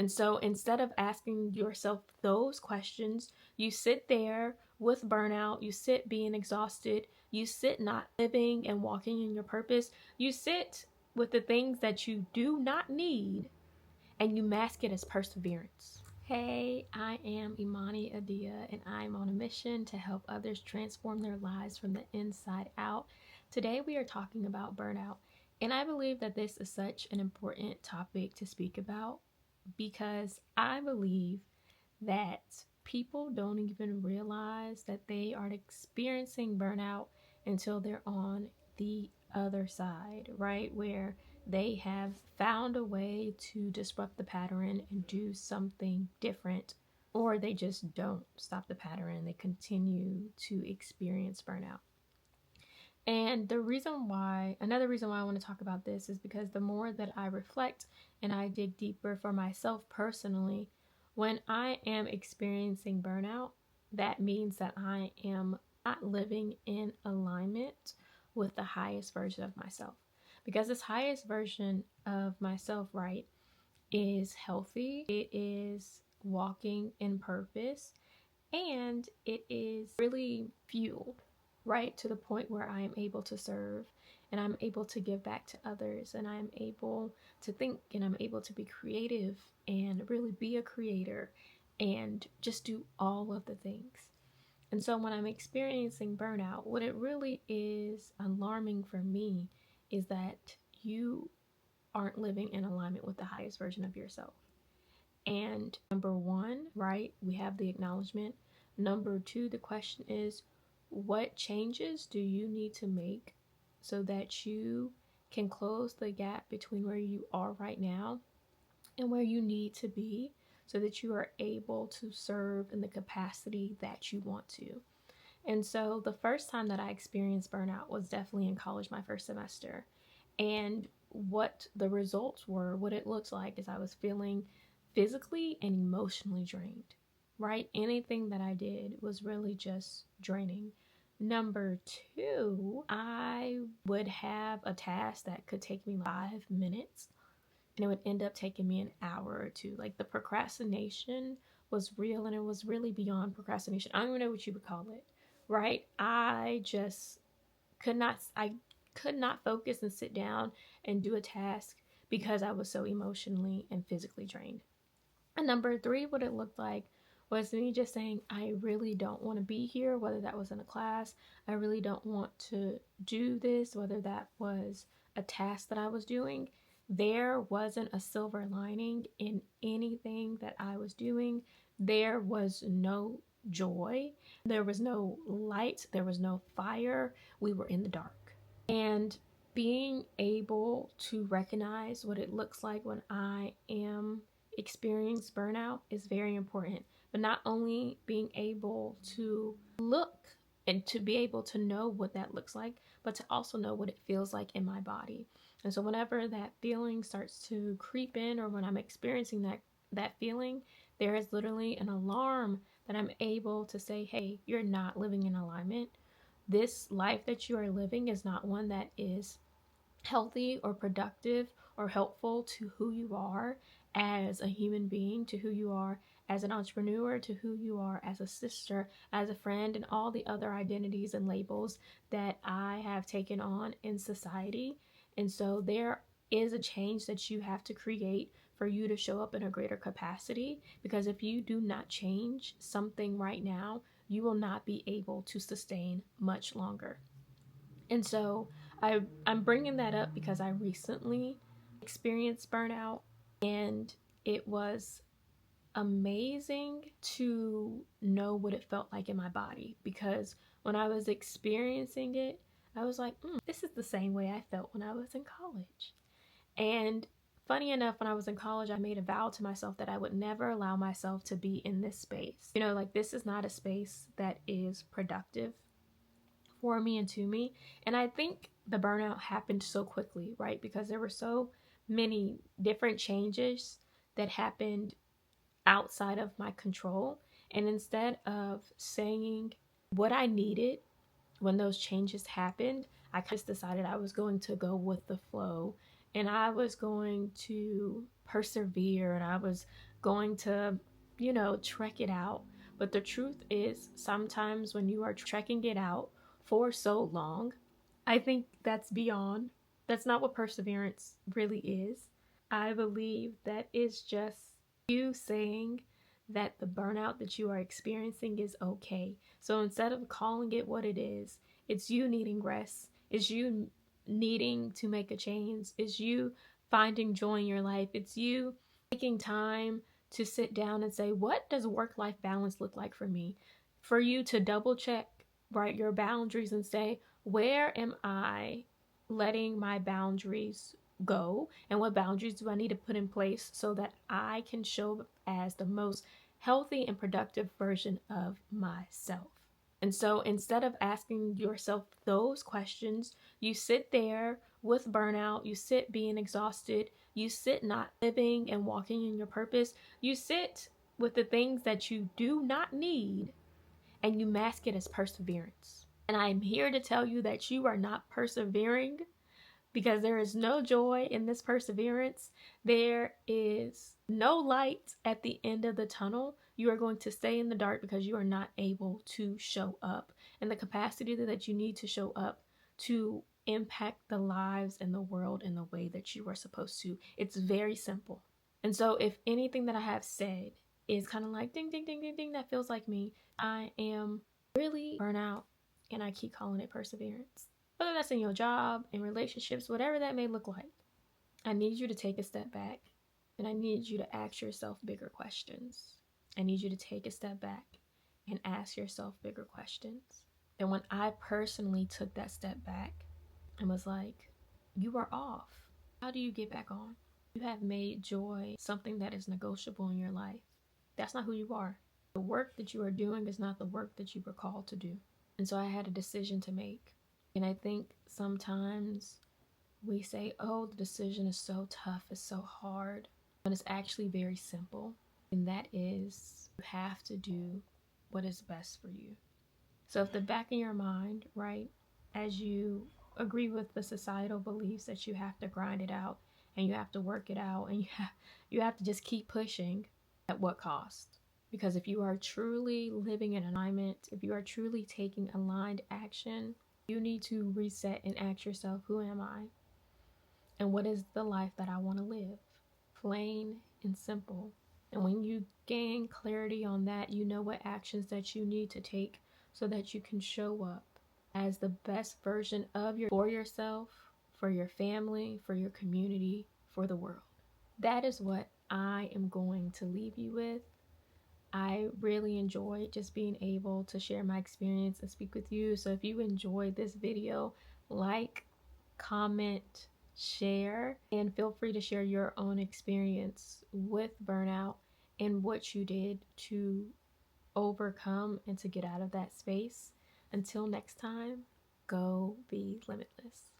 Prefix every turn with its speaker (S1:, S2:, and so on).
S1: And so instead of asking yourself those questions, you sit there with burnout, you sit being exhausted, you sit not living and walking in your purpose, you sit with the things that you do not need, and you mask it as perseverance. Hey, I am Imani Adia, and I'm on a mission to help others transform their lives from the inside out. Today, we are talking about burnout, and I believe that this is such an important topic to speak about because I believe that people don't even realize that they are experiencing burnout until they're on the other side, right? Where they have found a way to disrupt the pattern and do something different, or they just don't stop the pattern. They continue to experience burnout. And another reason why I want to talk about this is because the more that I reflect and I dig deeper for myself personally, when I am experiencing burnout, that means that I am not living in alignment with the highest version of myself. Because this highest version of myself, right, is healthy, it is walking in purpose, and it is really fueled, right, to the point where I am able to serve and I'm able to give back to others and I'm able to think and I'm able to be creative and really be a creator and just do all of the things. And so when I'm experiencing burnout, what it really is alarming for me is that you aren't living in alignment with the highest version of yourself. And number one, right, we have the acknowledgement. Number two, the question is, what changes do you need to make so that you can close the gap between where you are right now and where you need to be so that you are able to serve in the capacity that you want to? And so the first time that I experienced burnout was definitely in college, my first semester. And what the results were, what it looked like is I was feeling physically and emotionally drained, right? Anything that I did was really just draining. Number two, I would have a task that could take me 5 minutes and it would end up taking me an hour or two. Like the procrastination was real and it was really beyond procrastination. I don't even know what you would call it, right? I just could not focus and sit down and do a task because I was so emotionally and physically drained. And number three, what it looked like was me just saying, I really don't want to be here, whether that was in a class. I really don't want to do this, whether that was a task that I was doing. There wasn't a silver lining in anything that I was doing. There was no joy. There was no light. There was no fire. We were in the dark. And being able to recognize what it looks like when I am experiencing burnout is very important. But not only being able to look and to be able to know what that looks like, but to also know what it feels like in my body. And so whenever that feeling starts to creep in, or when I'm experiencing that feeling, there is literally an alarm that I'm able to say, hey, you're not living in alignment. This life that you are living is not one that is healthy or productive or helpful to who you are as a human being, to who you are as an entrepreneur, to who you are as a sister, as a friend, and all the other identities and labels that I have taken on in society. And so there is a change that you have to create for you to show up in a greater capacity, because if you do not change something right now, you will not be able to sustain much longer. And so I'm bringing that up because I recently experienced burnout, and it was amazing to know what it felt like in my body, because when I was experiencing it, I was like, this is the same way I felt when I was in college. And funny enough, when I was in college, I made a vow to myself that I would never allow myself to be in this space. Like, this is not a space that is productive for me and to me. And I think the burnout happened so quickly, right? Because there were so many different changes that happened outside of my control. And instead of saying what I needed when those changes happened, I just decided I was going to go with the flow and I was going to persevere and I was going to, trek it out. But the truth is, sometimes when you are trekking it out for so long, I think that's not what perseverance really is. I believe that it's just you saying that the burnout that you are experiencing is okay. So instead of calling it what it is, it's you needing rest. It's you needing to make a change. It's you finding joy in your life. It's you taking time to sit down and say, what does work life balance look like for me? For you to double check, right, your boundaries and say, where am I letting my boundaries go, and what boundaries do I need to put in place so that I can show up as the most healthy and productive version of myself. And so instead of asking yourself those questions, you sit there with burnout, you sit being exhausted, you sit not living and walking in your purpose, you sit with the things that you do not need, and you mask it as perseverance. And I'm here to tell you that you are not persevering, because there is no joy in this perseverance. There is no light at the end of the tunnel. You are going to stay in the dark because you are not able to show up in the capacity that you need to show up to impact the lives and the world in the way that you are supposed to. It's very simple. And so if anything that I have said is kind of like ding, ding, ding, ding, ding, that feels like me, I am really burnt out and I keep calling it perseverance. Whether that's in your job, in relationships, whatever that may look like, I need you to take a step back and I need you to ask yourself bigger questions. I need you to take a step back and ask yourself bigger questions. And when I personally took that step back and was like, you are off. How do you get back on? You have made joy something that is negotiable in your life. That's not who you are. The work that you are doing is not the work that you were called to do. And so I had a decision to make. And I think sometimes we say, oh, the decision is so tough, it's so hard. But it's actually very simple. And that is, you have to do what is best for you. So if the back of your mind, right, as you agree with the societal beliefs that you have to grind it out and you have to work it out and you have to just keep pushing, at what cost? Because if you are truly living in alignment, if you are truly taking aligned action, you need to reset and ask yourself, who am I? And what is the life that I want to live? Plain and simple. And when you gain clarity on that, you know what actions that you need to take so that you can show up as the best version of for yourself, for your family, for your community, for the world. That is what I am going to leave you with. I really enjoyed just being able to share my experience and speak with you. So if you enjoyed this video, like, comment, share, and feel free to share your own experience with burnout and what you did to overcome and to get out of that space. Until next time, go be limitless.